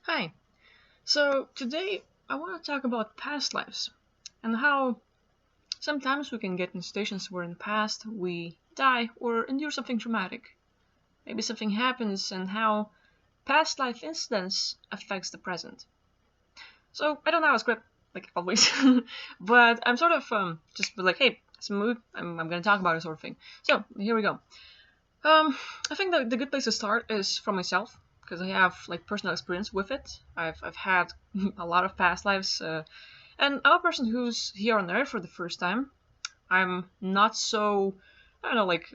Hi. So today I want to talk about past lives and how sometimes we can get in situations where in the past we die or endure something traumatic. Maybe something happens and how past life incidents affects the present. So I don't have a script like always, but I'm sort of just like, hey, it's a mood. I'm gonna talk about it sort of thing. So here we go. I think the good place to start is from myself because I have like personal experience with it. I've had a lot of past lives, and I'm a person who's here on Earth for the first time. I'm not so, I don't know, like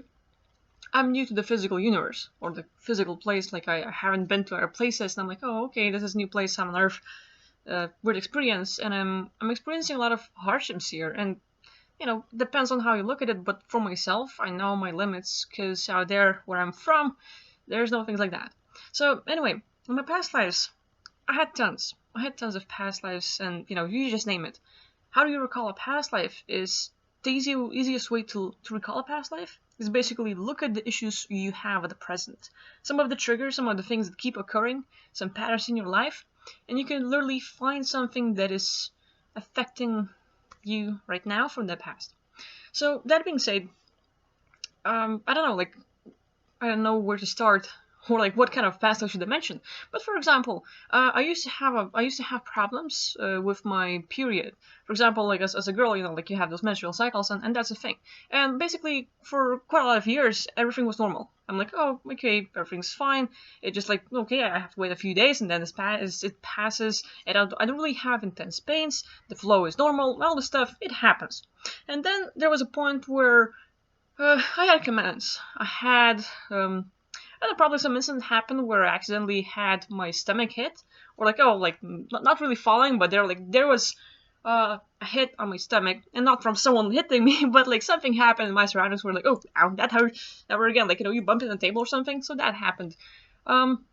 I'm new to the physical universe or the physical place. Like I haven't been to other places, and I'm like, oh, okay, this is a new place. I'm on Earth, weird experience, and I'm experiencing a lot of hardships here, and depends on how you look at it, but for myself, I know my limits because out there where I'm from, there's no things like that. So, anyway, in my past lives, I had tons. I had tons of past lives, and you just name it. How do you recall a past life is the easiest way to recall a past life is basically look at the issues you have at the present. Some of the triggers, some of the things that keep occurring, some patterns in your life, and you can literally find something that is affecting you right now from the past. So that being said, I don't know, like I don't know where to start or like what kind of past I should have mentioned. But for example, I used to have problems with my period. For example, like as a girl, like you have those menstrual cycles, and that's a thing. And basically, for quite a lot of years, everything was normal. I'm like, oh, okay, everything's fine. It just like, okay, I have to wait a few days, and then it passes, and I don't really have intense pains. The flow is normal, all the stuff, it happens. And then there was a point where I had commands. I had probably some incident happen where I accidentally had my stomach hit, or like like not really falling, but there was a hit on my stomach, and not from someone hitting me, but like something happened, and my surroundings were like, oh, ow, that hurt, never again. Like you bumped into the table or something, so that happened. Um,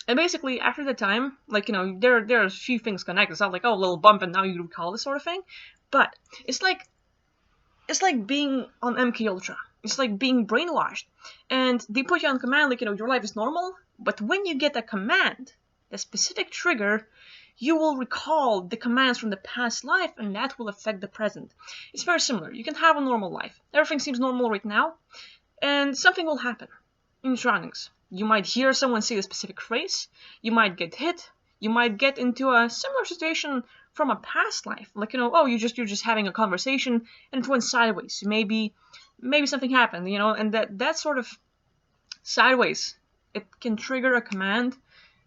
and basically after the time, like there are a few things connected. It's not like oh, a little bump and now you recall this sort of thing, but it's like it's like being on MK Ultra. It's like being brainwashed, and they put you on command like your life is normal. But when you get a command, the specific trigger, you will recall the commands from the past life, and that will affect the present. It's very similar. You can have a normal life. Everything seems normal right now, and something will happen in your surroundings. You might hear someone say a specific phrase, you might get hit, you might get into a similar situation from a past life. Like, oh, you're just having a conversation and it went sideways. Maybe something happened, and that sort of sideways, it can trigger a command,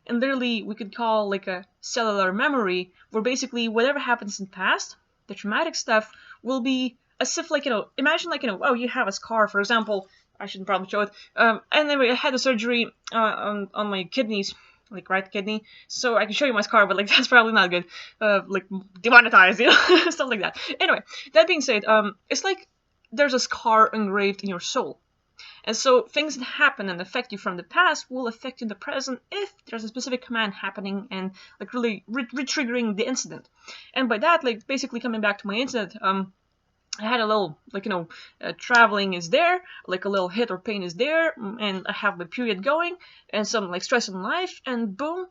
and literally we could call like a cellular memory, where basically whatever happens in the past, the traumatic stuff will be as if like imagine like oh, you have a scar, for example. I should probably show it. And then I had a surgery on my kidneys, like right kidney, so I can show you my scar, but like that's probably not good. Like demonetized, stuff like that. Anyway, that being said, it's like there's a scar engraved in your soul. And so things that happen and affect you from the past will affect you in the present if there's a specific command happening and like really re-triggering the incident. And by that, like basically coming back to my incident, I had a little like traveling is there, like a little hit or pain is there, and I have my period going and some like stress in life, and boom,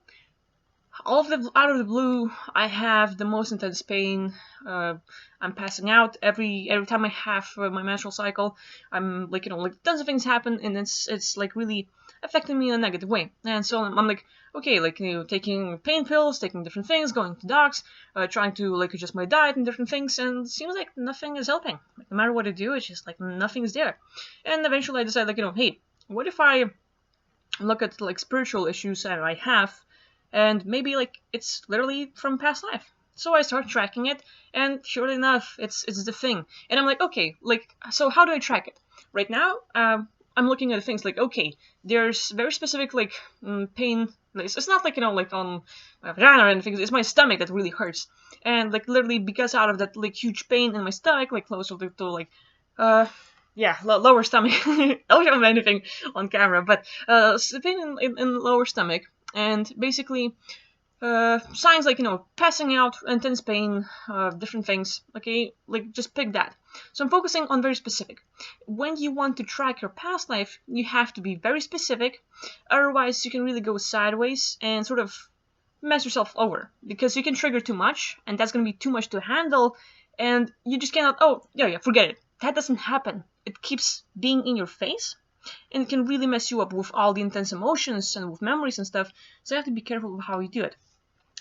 out of the blue, I have the most intense pain. I'm passing out every time I have my menstrual cycle. I'm like like tons of things happen, and it's like really affecting me in a negative way. And so I'm like, okay, like taking pain pills, taking different things, going to docs, trying to like adjust my diet and different things, and it seems like nothing is helping. Like no matter what I do, it's just like nothing is there. And eventually I decide like hey, what if I look at like spiritual issues that I have, and maybe like it's literally from past life. So I start tracking it, and sure enough, it's the thing. And I'm like, okay, like so how do I track it? Right now, I'm looking at things like okay, there's very specific like pain. It's not like like on my vagina or anything. It's my stomach that really hurts, and like literally because out of that like huge pain in my stomach, like closer to like uh yeah, lower stomach. I don't have anything on camera, but pain in lower stomach, and basically signs like passing out, intense pain, different things. Okay, like just pick that. So I'm focusing on very specific. When you want to track your past life, you have to be very specific. Otherwise, you can really go sideways and sort of mess yourself over, because you can trigger too much, and that's going to be too much to handle, and you just cannot, oh, yeah, forget it. That doesn't happen. It keeps being in your face, and it can really mess you up with all the intense emotions and with memories and stuff, so you have to be careful with how you do it.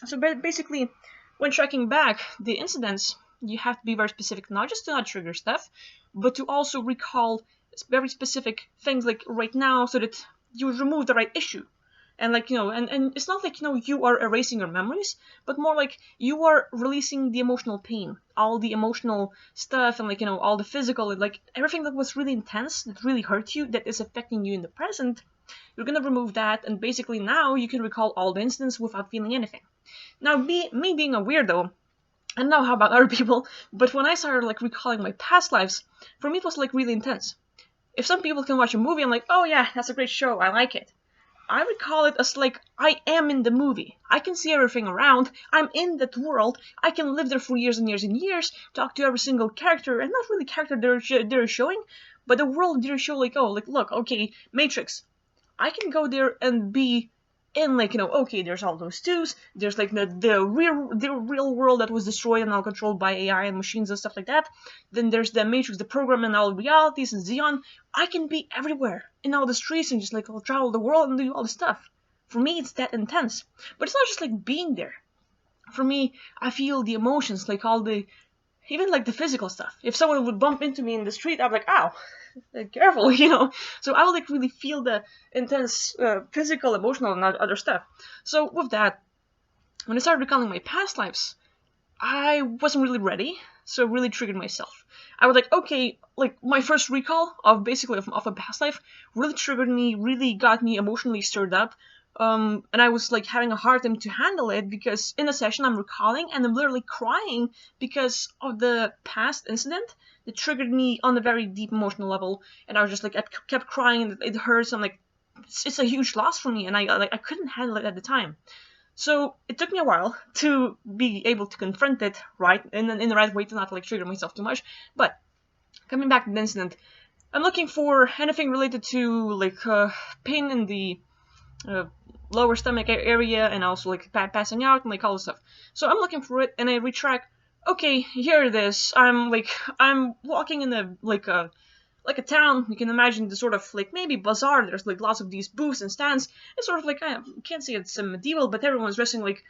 So basically, when tracking back the incidents, you have to be very specific, not just to not trigger stuff, but to also recall very specific things, like right now, so that you remove the right issue. And like, and it's not like, you are erasing your memories, but more like you are releasing the emotional pain, all the emotional stuff, and like, all the physical, like everything that was really intense, that really hurt you, that is affecting you in the present. You're gonna remove that, and basically now you can recall all the incidents without feeling anything. Now, me being a weirdo, I don't know how about other people, but when I started like recalling my past lives, for me it was like really intense. If some people can watch a movie, I'm like, oh yeah, that's a great show, I like it. I recall it as like I am in the movie. I can see everything around. I'm in that world. I can live there for years and years and years, talk to every single character, and not really character they're showing, but the world they're showing. Like, oh, like look, okay, Matrix. I can go there and be in like, okay, there's all those twos. There's like the real world that was destroyed and now controlled by AI and machines and stuff like that. Then there's the Matrix, the program, and all realities and Xeon. I can be everywhere in all the streets and just like I'll travel the world and do all the stuff. For me, it's that intense. But it's not just like being there. For me, I feel the emotions, like all the, even like the physical stuff. If someone would bump into me in the street, I'd be like, ow, careful, So I would like really feel the intense physical, emotional, and other stuff. So with that, when I started recalling my past lives, I wasn't really ready, so it really triggered myself. I was like, okay, like my first recall of basically of a past life really triggered me, really got me emotionally stirred up. And I was like having a hard time to handle it, because in a session I'm recalling and I'm literally crying because of the past incident that triggered me on a very deep emotional level. And I was just like, I kept crying and it hurts. I'm like, it's a huge loss for me, and I couldn't handle it at the time. So it took me a while to be able to confront it right in the right way, to not like trigger myself too much. But coming back to the incident, I'm looking for anything related to like pain in the lower stomach area, and also like passing out and like all this stuff. So I'm looking for it, and I retract. Okay, here it is. I'm walking in a town. You can imagine the sort of like maybe bazaar. There's like lots of these booths and stands. It's sort of like, I can't say it's medieval, but everyone's dressing like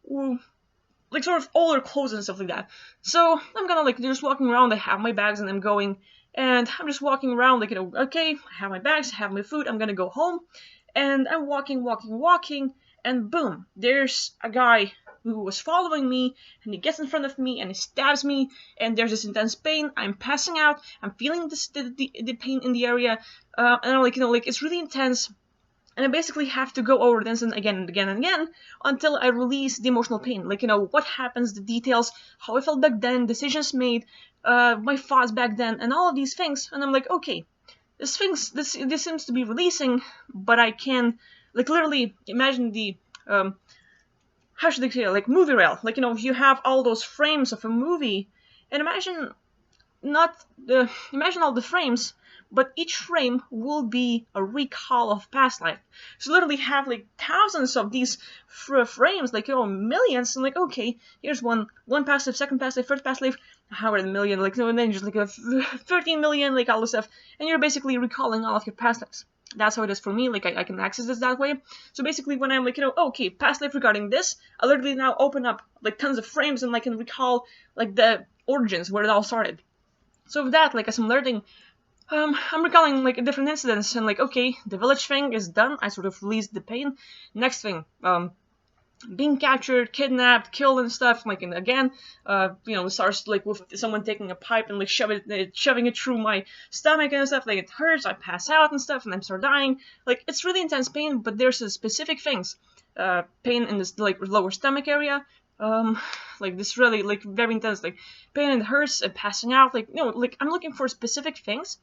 sort of older clothes and stuff like that. So I'm gonna like just walking around. I have my bags and I'm going, and I'm just walking around like, okay, I have my bags, I have my food. I'm gonna go home. And I'm walking, and boom, there's a guy who was following me, and he gets in front of me, and he stabs me, and there's this intense pain. I'm passing out. I'm feeling the pain in the area, and I'm like, it's really intense, and I basically have to go over the incident again and again and again until I release the emotional pain. Like, what happens, the details, how I felt back then, decisions made, my thoughts back then, and all of these things, and I'm like, okay, this seems to be releasing, but I can like literally imagine the how should I say it? Like movie reel, like you have all those frames of a movie, and imagine all the frames, but each frame will be a recall of past life. So literally have like thousands of these frames, like millions, and like, okay, here's one past life, second past life, third past life, however million, like, and then just like a 13 million, like all this stuff, and you're basically recalling all of your past lives. That's how it is for me. Like I can access this that way. So basically, when I'm like, okay, past life regarding this, I literally now open up like tons of frames, and I can recall like the origins where it all started. So with that, like as I'm learning, I'm recalling like different incidents, and like, okay, the village thing is done. I sort of released the pain. Next thing, being captured, kidnapped, killed, and stuff. Like, and again, it starts like with someone taking a pipe and like shoving it through my stomach and stuff. Like it hurts. I pass out and stuff, and I start dying. Like it's really intense pain, but there's specific things. Pain in this like lower stomach area. Like this really like very intense, like pain and hurts and passing out. Like like I'm looking for specific things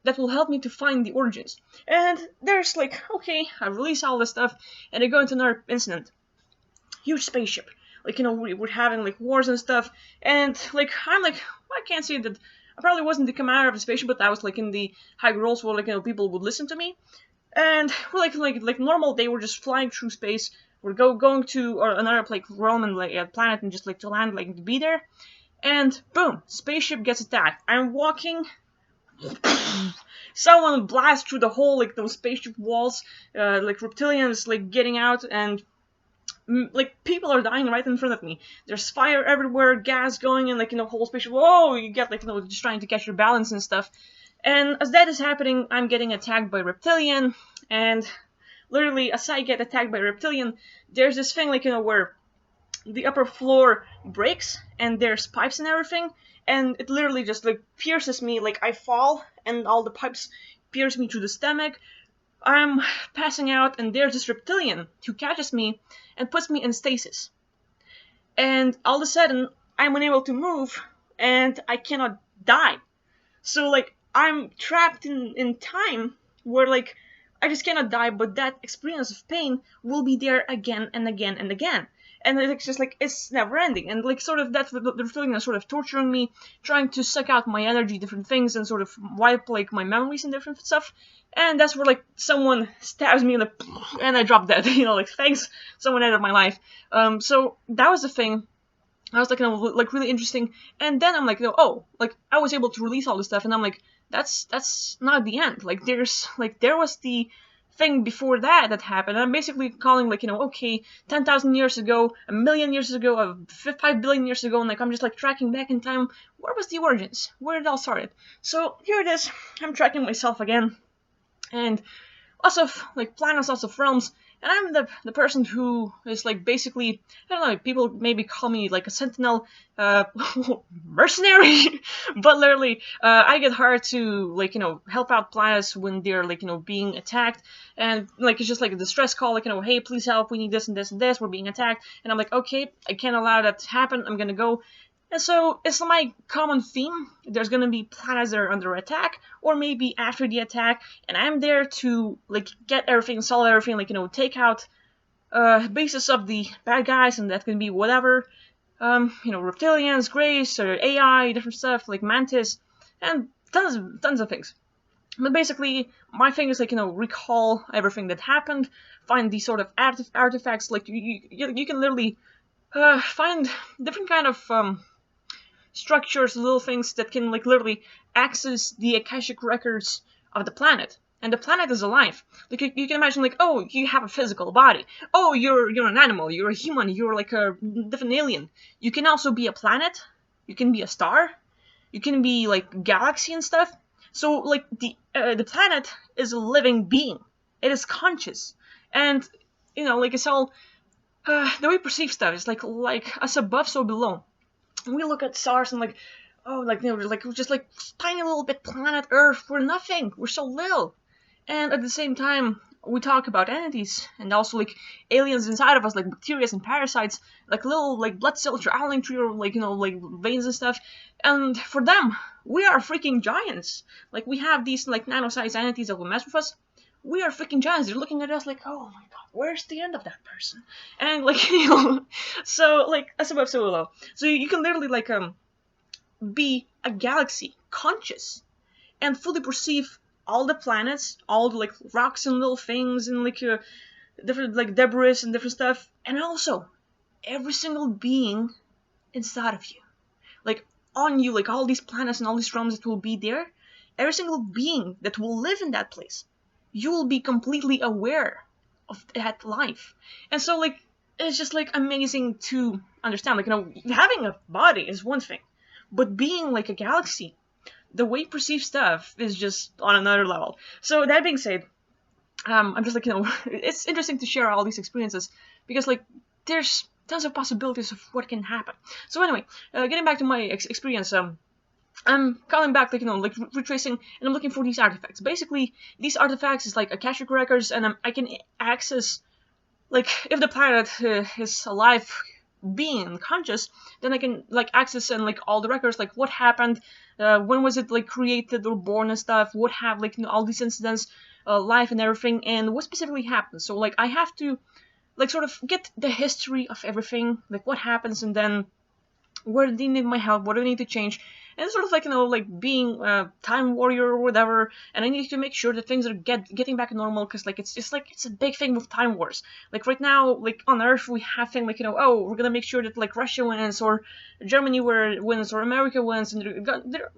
that will help me to find the origins. And there's like, okay, I release all this stuff, and I go into another incident. Huge spaceship. Like, we're having like wars and stuff, and like I'm like, I can't say that I probably wasn't the commander of the spaceship, but I was like in the high roles where like people would listen to me. And we're like normal day, we're just flying through space. we're going to or another like realm and like a planet and just like to land like to be there, and boom, spaceship gets attacked. I'm walking. Someone blasts through the hole, like those spaceship walls, like reptilians like getting out, and like people are dying right in front of me. There's fire everywhere, gas going, and like whole spaceship. Whoa! You get like just trying to catch your balance and stuff. And as that is happening, I'm getting attacked by reptilian, and literally as I get attacked by reptilian, there's this thing like where the upper floor breaks and there's pipes and everything, and it literally just like pierces me, like I fall and all the pipes pierce me through the stomach. I'm passing out, and there's this reptilian who catches me and puts me in stasis. And all of a sudden, I'm unable to move, and I cannot die. So like I'm trapped in time where like I just cannot die, but that experience of pain will be there again and again and again. And it's just like it's never ending, and like sort of that's the feeling of sort of torturing me, trying to suck out my energy, different things, and sort of wipe like my memories and different stuff. And that's where like someone stabs me in the and I drop dead. Like thanks, someone ended my life. So that was the thing. I was like, like really interesting. And then I'm like, oh, like I was able to release all this stuff, and I'm like, that's not the end. Like there was the thing before that happened. And I'm basically calling like, okay, 10,000 years ago, a million years ago, 5 billion years ago, and like I'm just like tracking back in time. Where was the origins? Where did it all started? So here it is. I'm tracking myself again, and lots of like planets, lots of realms. And I'm the person who is like basically, I don't know, people maybe call me like a sentinel, mercenary, but literally, I get hired to like, help out planets when they're like, being attacked, and like, it's just like a distress call, like, hey, please help, we need this and this and this, we're being attacked, and I'm like, okay, I can't allow that to happen, I'm gonna go. And so it's my common theme. There's gonna be planets that are under attack, or maybe after the attack, and I'm there to like get everything, solve everything, like take out bases of the bad guys, and that can be whatever, reptilians, grays, or AI, different stuff like mantis, and tons of things. But basically, my thing is like recall everything that happened, find these sort of artifacts. Like you can literally find different kind of structures, little things that can like literally access the Akashic records of the planet. And the planet is alive. Like you can imagine, like, oh, you have a physical body. Oh, you're an animal. You're a human. You're like a different alien. You can also be a planet. You can be a star. You can be like galaxy and stuff. So like the planet is a living being. It is conscious, and like it's all the way we perceive stuff is like us above, so below. We look at stars and like, oh, like like we're just like tiny little bit planet Earth. We're nothing. We're so little. And at the same time, we talk about entities and also like aliens inside of us, like bacteria and parasites, like little like blood cells traveling through your like veins and stuff. And for them, we are freaking giants. Like we have these like nano-sized entities that will mess with us. We are freaking giants. They're looking at us like, oh my god, where's the end of that person? And like so like that's above, so below. So you can literally like be a galaxy conscious and fully perceive all the planets, all the like rocks and little things and like different like debris and different stuff, and also every single being inside of you, like on you, like all these planets and all these realms that will be there, every single being that will live in that place, you will be completely aware of that life. And so like it's just like amazing to understand, like having a body is one thing, but being like a galaxy, the way you perceive stuff is just on another level. So that being said, I'm just like it's interesting to share all these experiences because like there's tons of possibilities of what can happen. So anyway, getting back to my experience, I'm calling back like like retracing, and I'm looking for these artifacts. Basically, these artifacts is like Akashic records, and I can access, like if the planet is alive, being conscious, then I can like access and like all the records, like what happened, when was it like created or born and stuff, what have like all these incidents, life and everything, and what specifically happened. So like I have to like sort of get the history of everything, like what happens, and then where do they need my help, what do I need to change, and it's sort of like, like being a time warrior or whatever, and I need to make sure that things are getting back to normal, because like it's just like it's a big thing with time wars. Like right now, like on Earth, we have things like, oh, we're gonna make sure that like Russia wins, or Germany wins, or America wins, and they're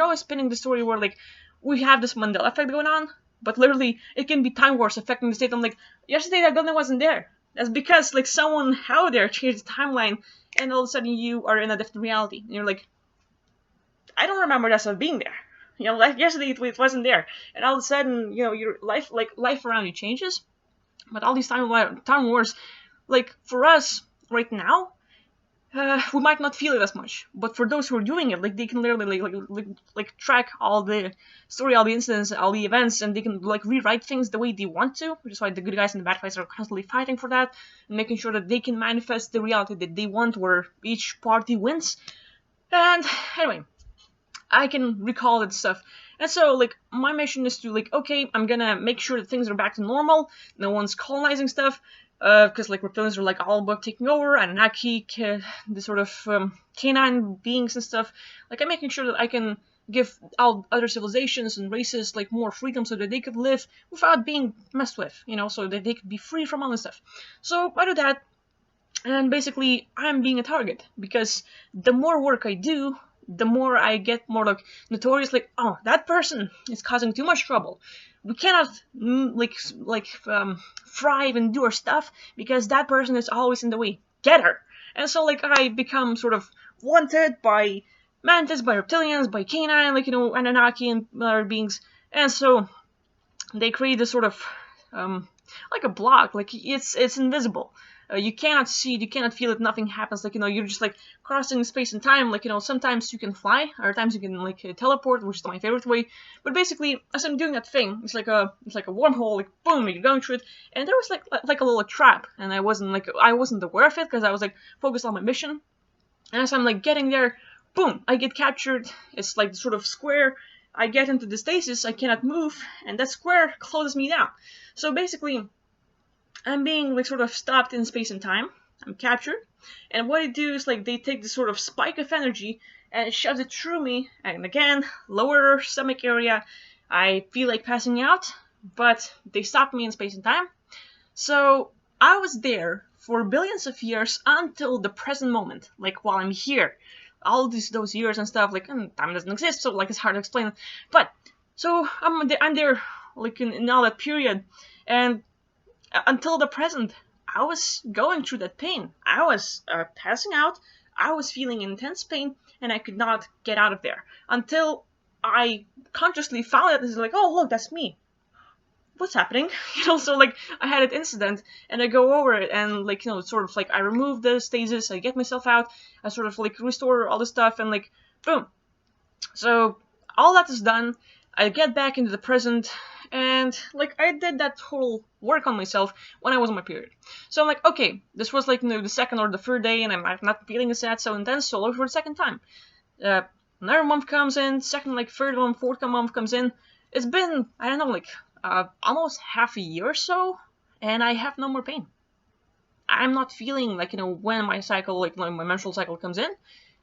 always spinning the story where like we have this Mandela effect going on, but literally it can be time wars affecting the state. I'm like, yesterday that building wasn't there. That's because like someone out there changed the timeline, and all of a sudden you are in a different reality. And you're like, I don't remember that stuff being there. Like yesterday it wasn't there, and all of a sudden, your life around you changes. But all these time wars, like for us right now, we might not feel it as much, but for those who are doing it, like they can literally like track all the story, all the incidents, all the events, and they can like rewrite things the way they want to, which is why the good guys and the bad guys are constantly fighting for that, and making sure that they can manifest the reality that they want, where each party wins. And anyway, I can recall that stuff. And so, like, my mission is to, like, okay, I'm gonna make sure that things are back to normal, no one's colonizing stuff, because, like, reptilians are, like, all about taking over, Anunnaki, the sort of canine beings and stuff. Like, I'm making sure that I can give all other civilizations and races, like, more freedom so that they could live without being messed with, so that they could be free from all this stuff. So, I do that, and basically, I'm being a target, because the more work I do, the more I get more like notorious, like, oh, that person is causing too much trouble. We cannot thrive and do our stuff because that person is always in the way. Get her. And so like I become sort of wanted by mantis, by reptilians, by canine, like Anunnaki and other beings. And so they create this sort of like a block, like it's invisible. You cannot see it, you cannot feel it, nothing happens, like, you're just, like, crossing space and time, like, sometimes you can fly, other times you can, like, teleport, which is my favorite way, but basically, as I'm doing that thing, it's like a wormhole, like, boom, you're going through it, and there was, like a little trap, and I wasn't aware of it, because I was, like, focused on my mission, and as I'm, like, getting there, boom, I get captured, it's, like, sort of square, I get into the stasis, I cannot move, and that square closes me down, so basically, I'm being like sort of stopped in space and time. I'm captured, and what they do is like they take this sort of spike of energy and shoves it through me, and again, lower stomach area. I feel like passing out, but they stopped me in space and time. So I was there for billions of years until the present moment, like while I'm here. All those years and stuff, like time doesn't exist, so like it's hard to explain. But so I'm there like in all that period, and until the present, I was going through that pain. I was passing out. I was feeling intense pain, and I could not get out of there until I consciously found it. It's like, oh, look, that's me. What's happening? So like I had an incident, and I go over it, and like sort of like I remove the stasis, I get myself out, I sort of like restore all the stuff, and like boom. So all that is done. I get back into the present. And like I did that whole work on myself when I was on my period. So I'm like, okay, this was like the second or the third day, and I'm not feeling sad so intense, so for the second time. Another month comes in, second, like third month, fourth month comes in. It's been, I don't know, like almost half a year or so, and I have no more pain. I'm not feeling like when my cycle, like my menstrual cycle comes in,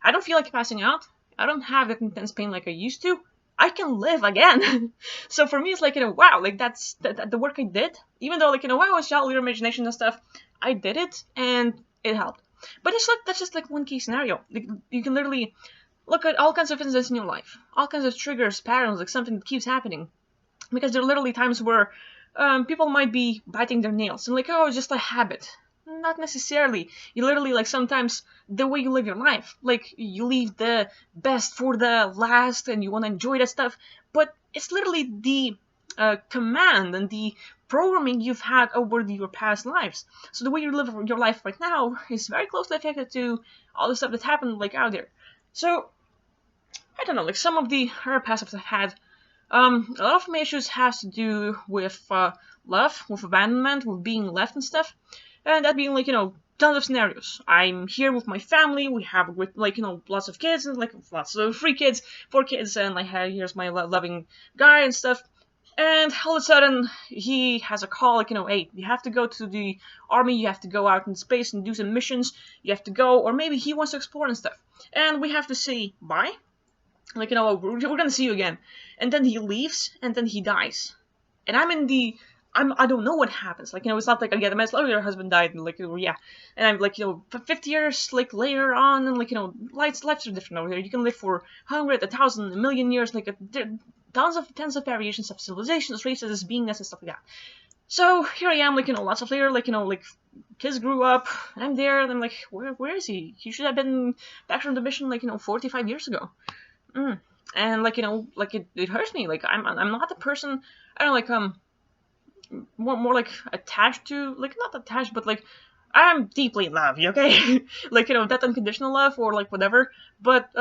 I don't feel like passing out. I don't have that intense pain like I used to. I can live again. So for me, it's like, wow, like that's the work I did. Even though, like, wow, it's all your imagination and stuff, I did it and it helped. But it's like, that's just like one case scenario. Like, you can literally look at all kinds of incidents in your life, all kinds of triggers, patterns, like something that keeps happening. Because there are literally times where people might be biting their nails and like, oh, it's just a habit. Not necessarily. You literally, like, sometimes the way you live your life, like, you leave the best for the last and you want to enjoy that stuff, but it's literally the command and the programming you've had over your past lives. So the way you live your life right now is very closely affected to all the stuff that happened, like, out there. So, I don't know, like, some of the other past lives I've had, a lot of my issues has to do with love, with abandonment, with being left and stuff. And that being, like, tons of scenarios. I'm here with my family, we have, like, lots of kids, and, like, lots of 3 kids, 4 kids, and, like, here's my loving guy and stuff. And all of a sudden, he has a call, like, hey, you have to go to the army, you have to go out in space and do some missions, you have to go, or maybe he wants to explore and stuff. And we have to say bye. Like, we're gonna see you again. And then he leaves, and then he dies. And I don't know what happens. Like, it's not like I get a message, oh, your husband died, and like, yeah. And I'm like, 50 years, like, later on, and like, lives are different over here. You can live for 100, 1,000, a million years, like, tons of variations of civilizations, races, beingness, and stuff like that. So here I am, like, lots of later, like, like, kids grew up, and I'm there, and I'm like, where is he? He should have been back from the mission, like, 45 years ago. And like, like, it hurts me. Like, I'm not the person, I don't know, like, more like attached to, like, not attached, but like, I'm deeply in love, okay? Like, that unconditional love, or like whatever, but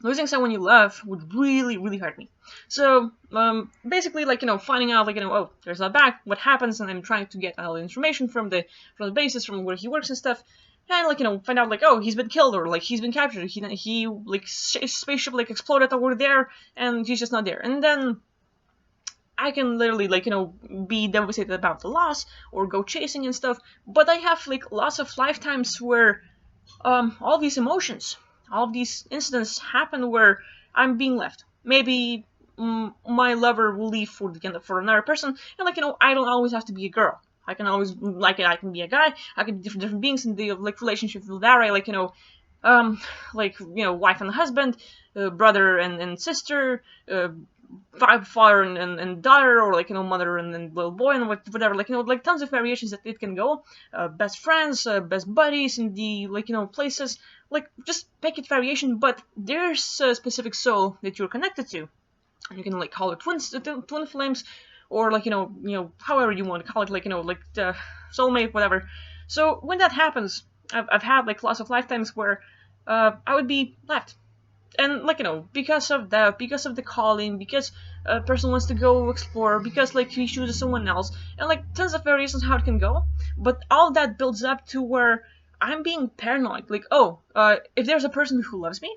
losing someone you love would really, really hurt me. So, basically, like, finding out, like, oh, there's that back, what happens, and I'm trying to get all the information from the bases, from where he works and stuff, and, like, find out, like, oh, he's been killed, or, like, he's been captured, he like, spaceship, like, exploded over there, and he's just not there, and then I can literally, like, be devastated about the loss, or go chasing and stuff, but I have, like, lots of lifetimes where, all these emotions, all of these incidents happen where I'm being left. Maybe my lover will leave for another person, and, like, I don't always have to be a girl. I can always, like, I can be a guy. I can be different beings, and the, like, relationship will vary. Like, like, wife and husband, brother and sister, father and daughter, or, like, mother and little boy, and whatever. Like, like, tons of variations that it can go. Best friends, best buddies, in the, like, places. Like, just pick it variation, but there's a specific soul that you're connected to. You can, like, call it twin flames, or, like, however you want to call it, like, like the soulmate, whatever. So when that happens, I've had, like, lots of lifetimes where I would be left. And, like, because of that, because of the calling, because a person wants to go explore, because, like, he chooses someone else, and, like, tons of variations how it can go. But all that builds up to where I'm being paranoid. Like, oh, if there's a person who loves me,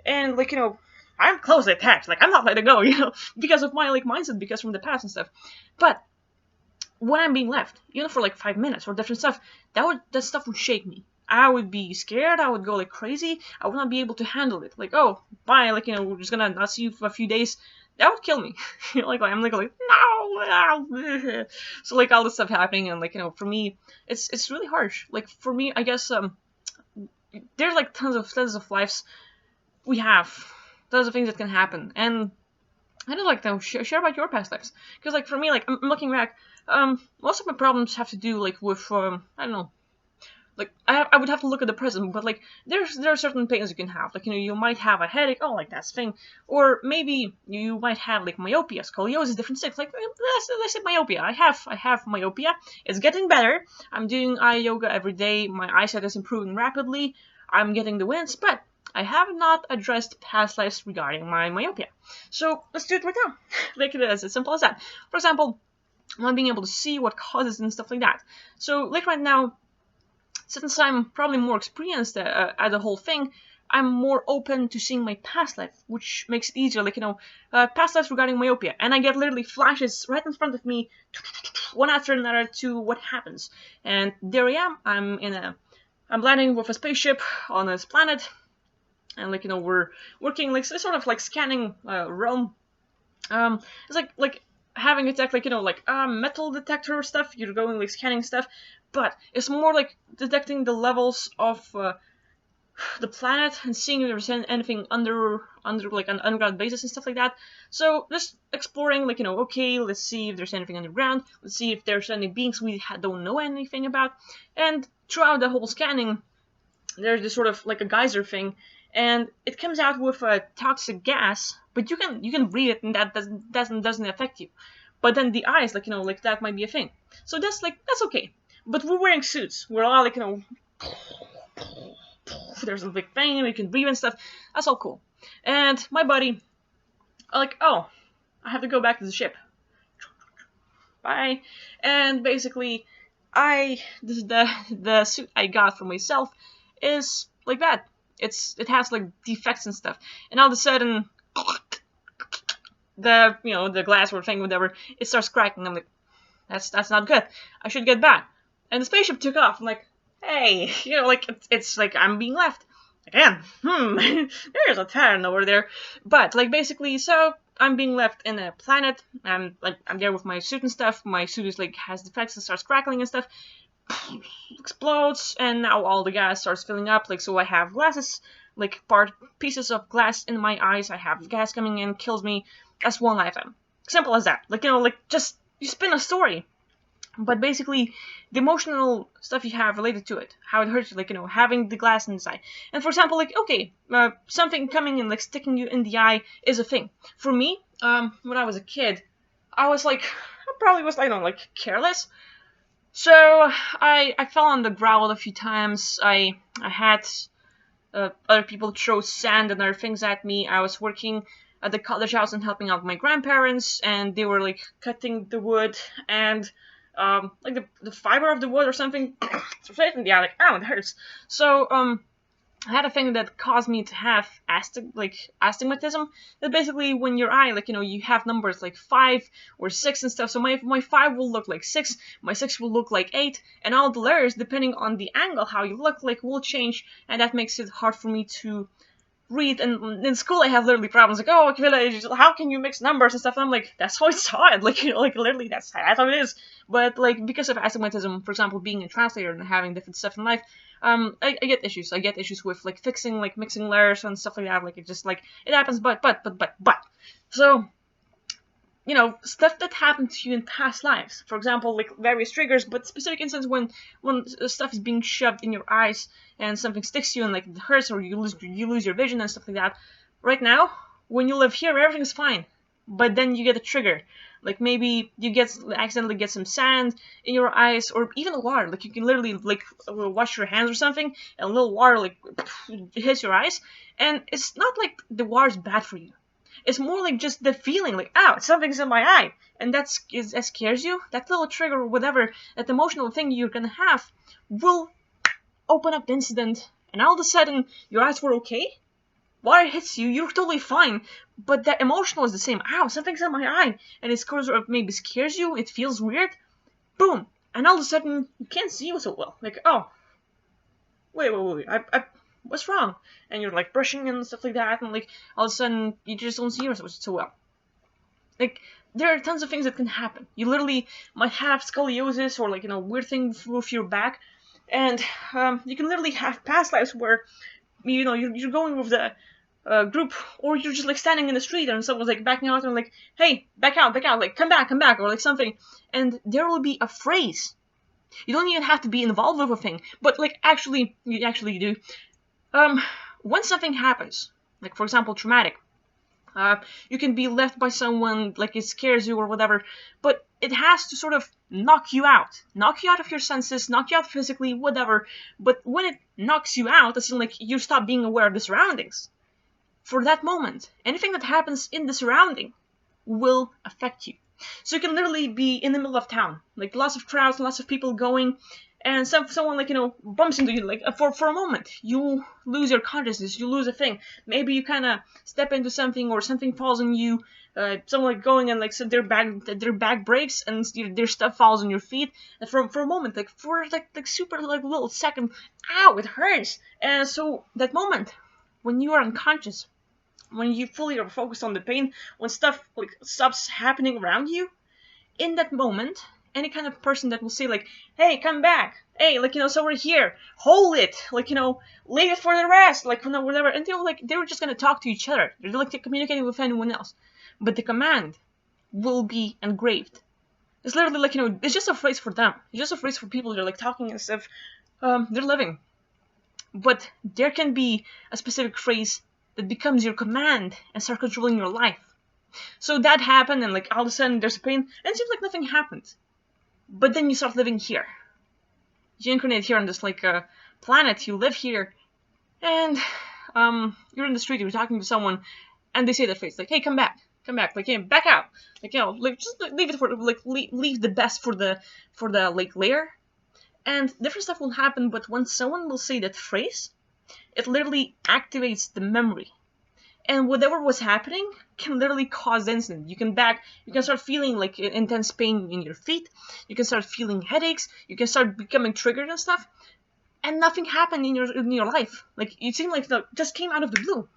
and, like, I'm closely attached. Like, I'm not letting go, because of my, like, mindset, because from the past and stuff. But when I'm being left, for like 5 minutes or different stuff, that stuff would shake me. I would be scared. I would go, like, crazy. I would not be able to handle it. Like, oh, bye. Like, we're just gonna not see you for a few days. That would kill me. Like, I'm like no. So, like, all this stuff happening, and, like, for me, it's really harsh. Like, for me, I guess there's, like, tons of lives we have. Tons of things that can happen, and I don't like to share about your past lives, because, like, for me, like, I'm looking back, most of my problems have to do, like, with I don't know, like, I would have to look at the present, but, like, there are certain pains you can have, like, you might have a headache, oh, like, that's a thing, or maybe you might have, like, myopia, scoliosis, different things, like, let's say myopia. I have myopia. It's getting better. I'm doing eye yoga every day. My eyesight is improving rapidly. I'm getting the wins, but I have not addressed past lives regarding my myopia. So let's do it right now. Like, it is as simple as that. For example, not being able to see what causes and stuff like that. So, like, right now, since I'm probably more experienced at the whole thing, I'm more open to seeing my past life, which makes it easier. Like, past lives regarding myopia, and I get literally flashes right in front of me, one after another, to what happens. And there I am. I'm landing with a spaceship on this planet. And, like, we're working, like, sort of like scanning realm. It's like having a tech, like, like metal detector stuff. You're going, like, scanning stuff, but it's more like detecting the levels of the planet and seeing if there's anything under like an underground bases and stuff like that. So just exploring, like, okay, let's see if there's anything underground. Let's see if there's any beings we don't know anything about. And throughout the whole scanning, there's this sort of like a geyser thing. And it comes out with a toxic gas, but you can breathe it, and that doesn't affect you. But then the eyes, like, like, that might be a thing. So that's okay. But we're wearing suits. We're all, like, there's a big thing, and we can breathe and stuff. That's all cool. And my buddy, like, oh, I have to go back to the ship. Bye. And basically, the suit I got for myself is like that. It has, like, defects and stuff, and all of a sudden, the glass or thing, whatever, it starts cracking. I'm like, that's not good. I should get back. And the spaceship took off. I'm like, hey, like it's like I'm being left again. There's a turn over there. But like basically, so I'm being left in a planet. I'm there with my suit and stuff. My suit is like has defects and starts crackling and stuff. Explodes, and now all the gas starts filling up. Like, so I have glasses, like pieces of glass in my eyes. I have gas coming in, kills me. That's one lifetime. Simple as that. Like, like just you spin a story. But basically, the emotional stuff you have related to it, how it hurts you, like, having the glass inside. And for example, like, okay, something coming and like sticking you in the eye is a thing. For me, when I was a kid, I was like, I probably was, I don't know, like careless. So I fell on the ground a few times. I had other people throw sand and other things at me. I was working at the college house and helping out my grandparents, and they were like cutting the wood, and like the fiber of the wood or something straight in the eye, like, ow, it hurts. So I had a thing that caused me to have astigmatism. That basically when your eye, like, you have numbers like 5 or 6 and stuff. So my 5 will look like 6, my 6 will look like 8, and all the letters, depending on the angle, how you look like, will change, and that makes it hard for me to read. And in school I have literally problems like, oh, how can you mix numbers and stuff? And I'm like, that's how I saw it, like, like literally that's how it is. But like, because of astigmatism, for example, being a translator and having different stuff in life, I get issues. I get issues with like fixing, like mixing letters and stuff like that. Like, it just like it happens. But so, stuff that happened to you in past lives. For example, like various triggers, but specific instances when stuff is being shoved in your eyes and something sticks you and like it hurts, or you lose your vision and stuff like that. Right now, when you live here, everything's fine. But then you get a trigger. Like maybe you accidentally get some sand in your eyes, or even water. Like you can literally like wash your hands or something, and a little water like hits your eyes, and it's not like the water's bad for you. It's more like just the feeling, like, ow, something's in my eye, and that scares you. That little trigger or whatever, that emotional thing you're gonna have, will open up the incident, and all of a sudden your eyes were okay. Water hits you, you're totally fine, but that emotional is the same. Ow, something's in my eye, and it maybe scares you, it feels weird, boom, and all of a sudden you can't see so well. Like, oh, wait, what's wrong? And you're like brushing and stuff like that, and like all of a sudden you just don't see yourself so well. Like, there are tons of things that can happen. You literally might have scoliosis or like weird thing with your back, and you can literally have past lives where you're going with the group, or you're just like standing in the street and someone's like backing out and like, hey, back out, like come back, or like something, and there will be a phrase. You don't even have to be involved with a thing, but like you actually do. When something happens, like for example traumatic, you can be left by someone, like it scares you or whatever, but it has to sort of knock you out of your senses, knock you out physically, whatever. But when it knocks you out, it's like you stop being aware of the surroundings. For that moment, anything that happens in the surrounding will affect you. So you can literally be in the middle of town, like lots of crowds, lots of people going, and someone like bumps into you, like for a moment you lose your consciousness, you lose a thing. Maybe you kind of step into something, or something falls on you. Someone like going and like so their back breaks and their stuff falls on your feet, and for a moment, like for like super like little second, ow, it hurts. And so that moment when you are unconscious, when you fully are focused on the pain, when stuff like stops happening around you, in that moment, any kind of person that will say like, hey, come back, hey, like, so we're here, hold it, like, leave it for the rest, like, whatever, and they were just gonna talk to each other. They're like communicating with anyone else, but the command will be engraved. It's literally like, it's just a phrase for them. It's just a phrase for people that are like talking and stuff. They're living, but there can be a specific phrase that becomes your command and start controlling your life. So that happened, and like all of a sudden there's a pain, and it seems like nothing happened. But then you start living here. You incarnate here on this like planet. You live here, and you're in the street. You're talking to someone, and they say that phrase like, "Hey, come back, like, hey, back out, like, like just leave it for like leave the best for the like layer." And different stuff will happen, but when someone will say that phrase, it literally activates the memory. and whatever was happening can literally cause the incident. You can start feeling like intense pain in your feet. You can start feeling headaches. You can start becoming triggered and stuff, and nothing happened in your life. Like it seemed like it just came out of the blue.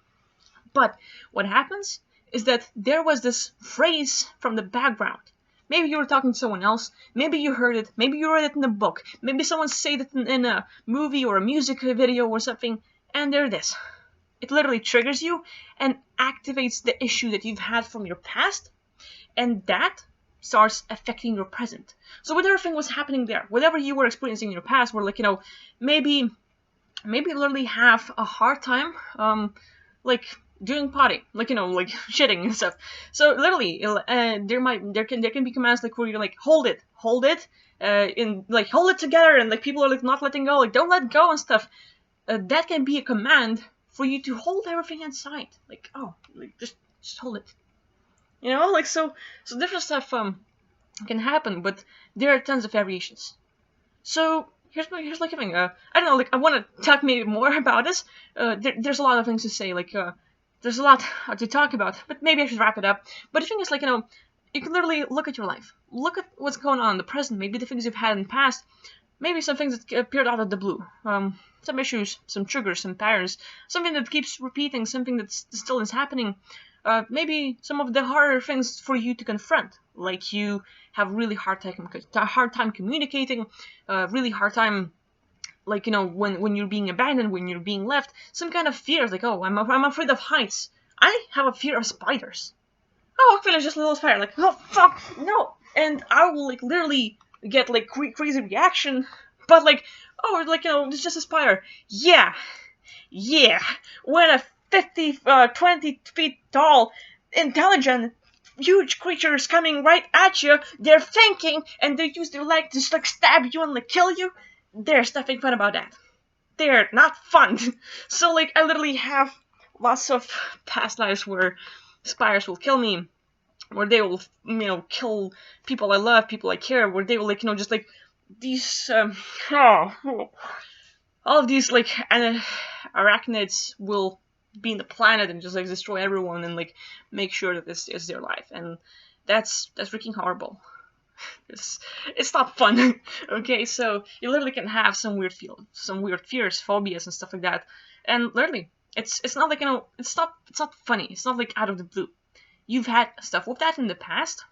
But what happens is that there was this phrase from the background. Maybe you were talking to someone else. Maybe you heard it. Maybe you read it in a book. Maybe someone said it in a movie or a music video or something. And there it is. It literally triggers you and activates the issue that you've had from your past. And that starts affecting your present. So whatever thing was happening there, whatever you were experiencing in your past, were like, maybe literally have a hard time, like doing potty, like like shitting and stuff. So literally, there can be commands like where you're like hold it, in like hold it together, and like people are like not letting go, like don't let go and stuff. That can be a command for you to hold everything inside, like like just hold it, like so different stuff can happen, but there are tons of variations. So here's like a thing. I don't know. Like I want to talk maybe more about this. There's a lot of things to say. Like there's a lot to talk about. But maybe I should wrap it up. But the thing is, like you can literally look at your life. Look at what's going on in the present. Maybe the things you've had in the past. Maybe some things that appeared out of the blue. Some issues, some triggers, some patterns. Something that keeps repeating. Something that still is happening. Maybe some of the harder things for you to confront, like you have really hard time communicating, really hard time, like when you're being abandoned, when you're being left, some kind of fears, like I'm afraid of heights. I have a fear of spiders. Oh, okay, it's just a little spider, like oh fuck no, and I will like literally get like crazy reaction, but like it's just a spider. Yeah, when a 20 feet tall, intelligent, huge creature is coming right at you, they're thinking, and they use their leg to just like stab you and like kill you. There's nothing fun about that. They're not fun. So like I literally have lots of past lives where spiders will kill me, where they will kill people I love, people I care, where they will like just like these all of these like arachnids will be in the planet and just like destroy everyone and like make sure that this is their life, and that's freaking horrible. It's not fun. Okay, so you literally can have some weird fears, phobias and stuff like that, and literally it's not like it's not funny. It's not like out of the blue. You've had stuff with that in the past,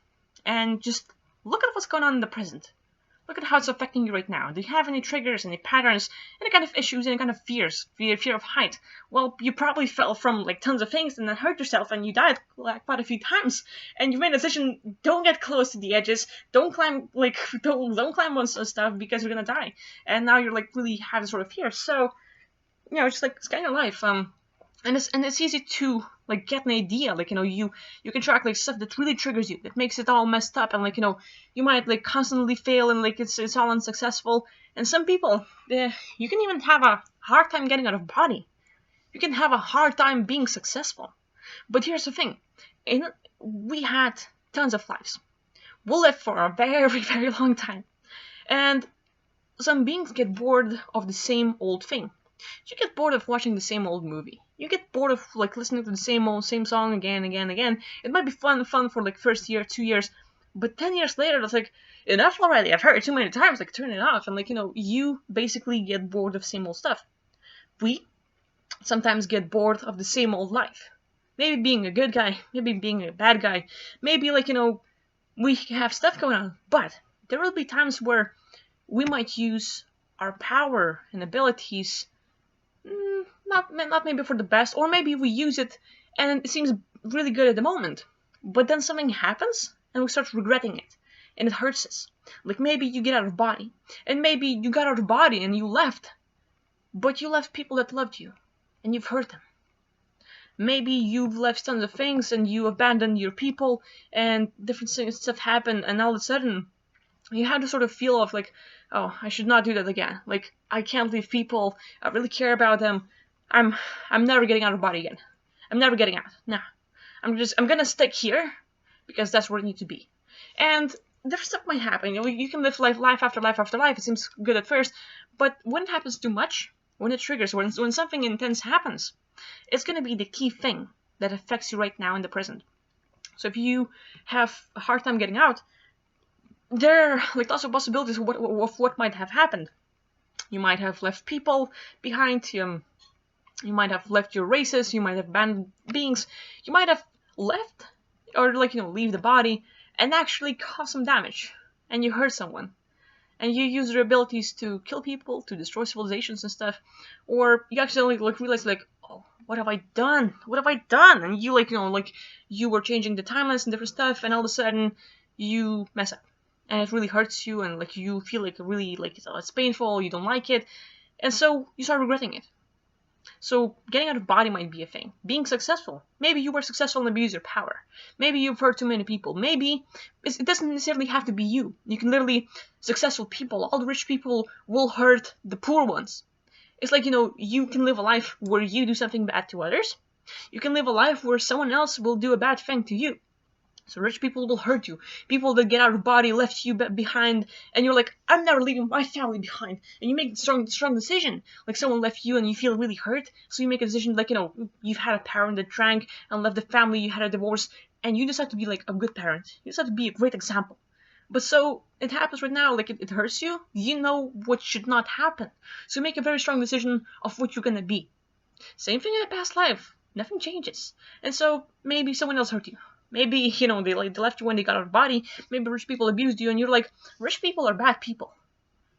and just look at what's going on in the present. Look at how it's affecting you right now. Do you have any triggers, any patterns, any kind of issues, any kind of fears? Fear of height. Well, you probably fell from like tons of things and then hurt yourself and you died like quite a few times. And you made a decision: don't get close to the edges. Don't climb don't climb on stuff because you're gonna die. And now you're like really have this sort of fear. So it's like it's kind of life. And it's easy to like get an idea, like you can track like stuff that really triggers you, that makes it all messed up, and like you might like constantly fail and like it's all unsuccessful. And some people, you can even have a hard time getting out of body. You can have a hard time being successful. But here's the thing: we had tons of lives. We'll live for a very very long time, and some beings get bored of the same old thing. You get bored of watching the same old movie. You get bored of like listening to the same song again. It might be fun for like first year, 2 years, but 10 years later, it's like enough already. I've heard it too many times. Like turn it off, and like you basically get bored of the same old stuff. We sometimes get bored of the same old life. Maybe being a good guy, maybe being a bad guy, maybe like we have stuff going on, but there will be times where we might use our power and abilities. Not maybe for the best, or maybe we use it and it seems really good at the moment, but then something happens and we start regretting it and it hurts us. Like maybe you get out of body, and maybe you got out of body and you left, but you left people that loved you and you've hurt them. Maybe you've left tons of things and you abandoned your people and different stuff happened, and all of a sudden you had to sort of feel of like, oh, I should not do that again. Like, I can't leave people. I really care about them. I'm never getting out of body again. I'm never getting out. Nah. I'm gonna stick here because that's where I need to be. And different stuff might happen. You can live life after life after life. It seems good at first, but when it happens too much, when it triggers, when something intense happens, it's gonna be the key thing that affects you right now in the present. So if you have a hard time getting out, there are like lots of possibilities of what might have happened. You might have left people behind. You might have left your races. You might have abandoned beings. You might have left, or leave the body and actually cause some damage, and you hurt someone, and you use your abilities to kill people, to destroy civilizations and stuff, or you accidentally realize oh, what have I done? What have I done? And you you were changing the timelines and different stuff, and all of a sudden you mess up, and it really hurts you, and you feel really it's painful. You don't like it, and so you start regretting it. So getting out of body might be a thing. Being successful. Maybe you were successful and abused your power. Maybe you've hurt too many people. Maybe it doesn't necessarily have to be you. You can literally, successful people, all the rich people will hurt the poor ones. It's you can live a life where you do something bad to others. You can live a life where someone else will do a bad thing to you. So rich people will hurt you. People that get out of body left you behind, and you're I'm never leaving my family behind. And you make a strong decision. Someone left you and you feel really hurt, so you make a decision you've had a parent that drank and left the family, you had a divorce, and you decide to be a good parent. You decide to be a great example. But so it happens right now, it hurts you. You know what should not happen. So you make a very strong decision of what you're gonna be. Same thing in a past life. Nothing changes. And so maybe someone else hurt you. Maybe, they left you when they got out of body. Maybe rich people abused you, and you're rich people are bad people.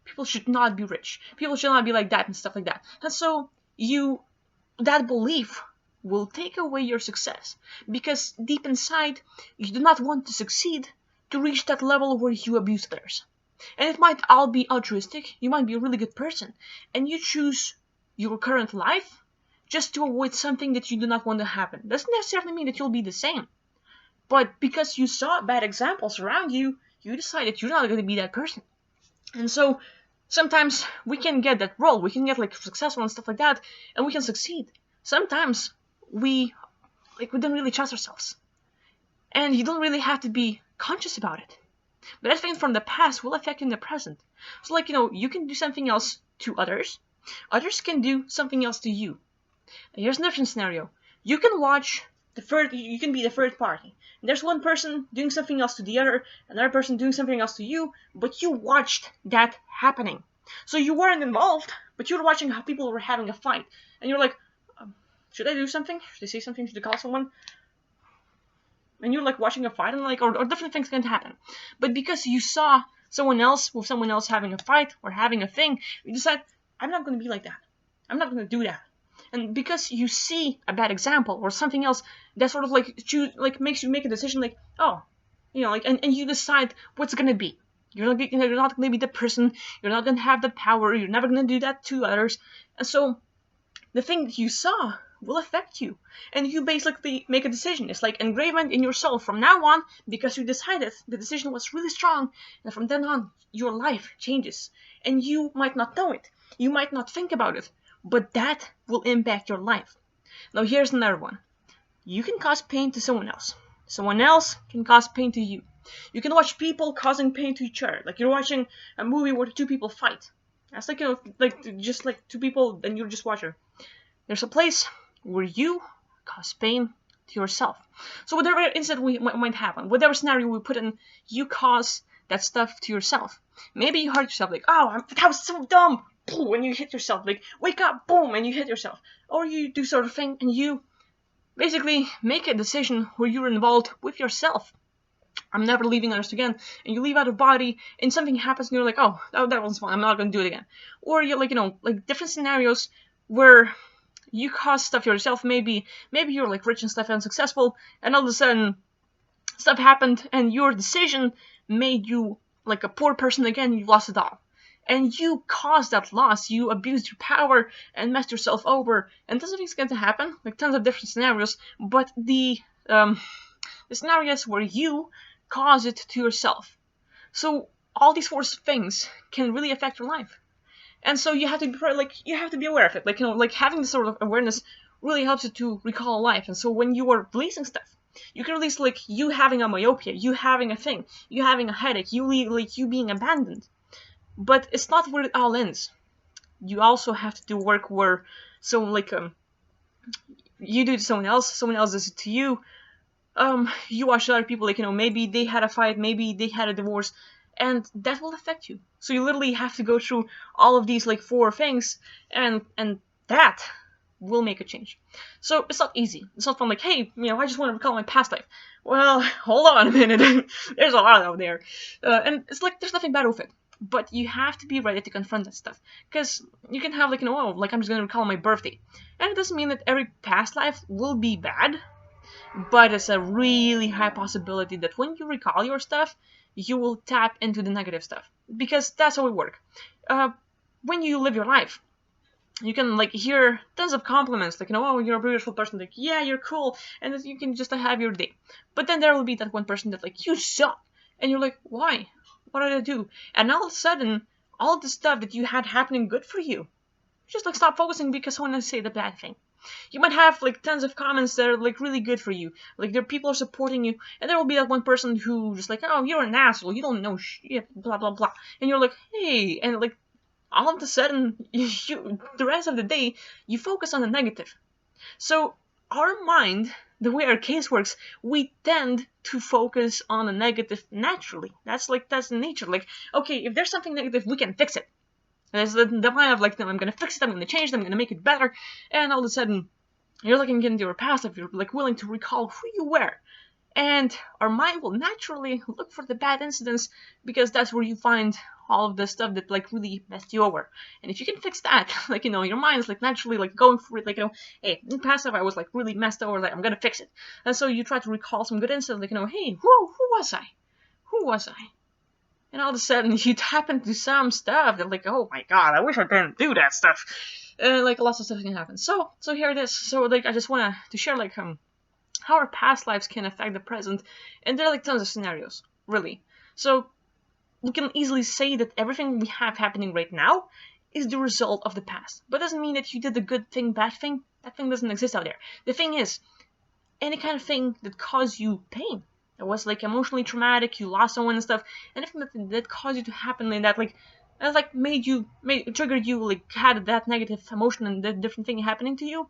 People should not be rich. People should not be like that and stuff like that. And so that belief will take away your success. Because deep inside, you do not want to succeed to reach that level where you abuse others. And it might all be altruistic. You might be a really good person. And you choose your current life just to avoid something that you do not want to happen. Doesn't necessarily mean that you'll be the same. But because you saw bad examples around you, you decided you're not going to be that person. And so sometimes we can get that role, we can get successful and stuff like that, and we can succeed. Sometimes we don't really trust ourselves. And you don't really have to be conscious about it. But that thing from the past will affect you in the present. So you can do something else to others. Others can do something else to you. And here's a different scenario. You can you can be the third party. And there's one person doing something else to the other, another person doing something else to you, but you watched that happening. So you weren't involved, but you were watching how people were having a fight. And you're should I do something? Should I say something? Should I call someone? And you're watching a fight, and or different things can happen. But because you saw someone else having a fight or having a thing, you decide, I'm not going to be like that. I'm not going to do that. And because you see a bad example or something else that sort of makes you make a decision and you decide what's gonna be. You're not gonna be the person. You're not gonna have the power. You're never gonna do that to others. And so the thing that you saw will affect you, and you basically make a decision. It's engraved in your soul from now on, because you decided the decision was really strong, and from then on your life changes, and you might not know it. You might not think about it. But that will impact your life. Now here's another one. You can cause pain to someone else. Someone else can cause pain to you. You can watch people causing pain to each other. You're watching a movie where two people fight. That's just two people and you're just watching. There's a place where you cause pain to yourself. So whatever incident might happen, whatever scenario we put in, you cause that stuff to yourself. Maybe you hurt yourself, that was so dumb. When you hit yourself, wake up, boom, and you hit yourself. Or you do sort of thing, and you basically make a decision where you're involved with yourself. I'm never leaving others again. And you leave out of body, and something happens, and you're oh, that was fun, I'm not going to do it again. Or you're different scenarios where you cause stuff yourself. Maybe you're rich and stuff and successful, and all of a sudden stuff happened, and your decision made you a poor person again, and you lost it all. And you caused that loss. You abused your power and messed yourself over. And tons of things going to happen, tons of different scenarios. But the scenarios where you cause it to yourself. So all these four things can really affect your life. And so you have to be aware of it. Having this sort of awareness really helps you to recall life. And so when you are releasing stuff, you can release you having a myopia, you having a thing, you having a headache, you being abandoned. But it's not where it all ends. You also have to do work where, you do it to someone else does it to you. You watch other people, like, maybe they had a fight, maybe they had a divorce, and that will affect you. So you literally have to go through all of these, like, 4 things, and that will make a change. So it's not easy. It's not from like, hey, I just want to recall my past life. Well, hold on a minute. There's a lot out there. And it's like, there's nothing bad with it. But you have to be ready to confront that stuff. Because you can have, like, like, I'm just going to recall my birthday. And it doesn't mean that every past life will be bad. But it's a really high possibility that when you recall your stuff, you will tap into the negative stuff. Because that's how we work. When you live your life, you can, like, hear tons of compliments, like, oh, you're a beautiful person, like, yeah, you're cool, and you can just have your day. But then there will be that one person that, like, you suck, and you're like, why? What did I do? And all of a sudden, all the stuff that you had happening good for you, just, like, stop focusing because someone say the bad thing. You might have, like, tons of comments that are, like, really good for you, like, there people are supporting you, and there will be that one person who just like, oh, you're an asshole, you don't know shit, blah blah blah, and you're like, hey, and, like, all of a sudden, the rest of the day, you focus on the negative. So our mind, the way our case works, we tend to focus on the negative naturally. That's nature. Like, okay, if there's something negative, we can fix it. And there's the mind of, like, no, I'm going to fix it, I'm going to change it, I'm going to make it better. And all of a sudden, you're looking into your past, if you're, like, willing to recall who you were. And our mind will naturally look for the bad incidents because that's where you find all of the stuff that, like, really messed you over. And if you can fix that, like, your mind is, like, naturally, like, going for it, like, hey, in the past life I was, like, really messed over, like, I'm gonna fix it. And so you try to recall some good incidents, like, hey, who was I? Who was I? And all of a sudden you tap into some stuff that, like, oh my god, I wish I didn't do that stuff. Like, lots of stuff can happen. So here it is. So, like, I just want to share, like, how our past lives can affect the present, and there are, like, tons of scenarios, really. So we can easily say that everything we have happening right now is the result of the past. But it doesn't mean that you did a good thing, bad thing. That thing doesn't exist out there. The thing is, any kind of thing that caused you pain, that was, like, emotionally traumatic, you lost someone and stuff, anything that caused you to happen like that, like, that, like, triggered you, like, had that negative emotion and that different thing happening to you,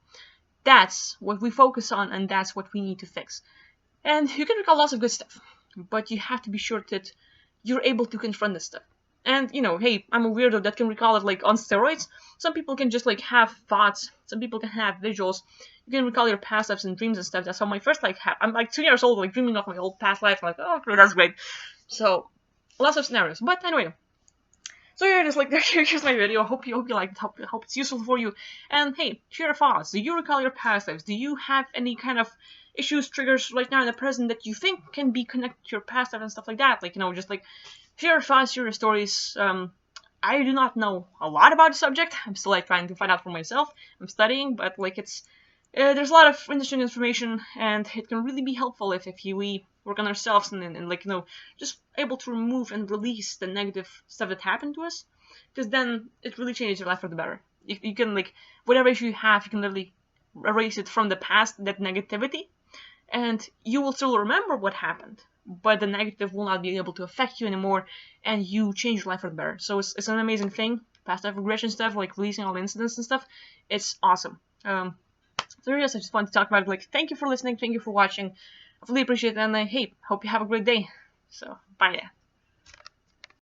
that's what we focus on, and that's what we need to fix. And you can recall lots of good stuff, but you have to be sure that you're able to confront this stuff. And, hey, I'm a weirdo that can recall it, like, on steroids. Some people can just, like, have thoughts. Some people can have visuals. You can recall your past lives and dreams and stuff. That's how my first life happened. I'm, like, 2 years old, like, dreaming of my old past life. I'm like, oh, okay, that's great. So, lots of scenarios. But anyway, so here it is, like, here's my video. I hope you like it. Hope it's useful for you. And hey, share your thoughts. Do you recall your past lives? Do you have any kind of issues, triggers right now in the present that you think can be connected to your past life and stuff like that? Like, just, like, share your thoughts, share your stories. I do not know a lot about the subject. I'm still, like, trying to find out for myself. I'm studying, but, like, it's there's a lot of interesting information, and it can really be helpful if we work on ourselves and like, just able to remove and release the negative stuff that happened to us, because then it really changes your life for the better. You can, like, whatever issue you have, you can literally erase it from the past, that negativity, and you will still remember what happened, but the negative will not be able to affect you anymore, and you change your life for the better. So it's an amazing thing. Past life regression stuff, like releasing all the incidents and stuff, it's awesome. So yes, I just wanted to talk about it. Like, thank you for listening, thank you for watching. I really appreciate it, and hey, hope you have a great day. So, bye.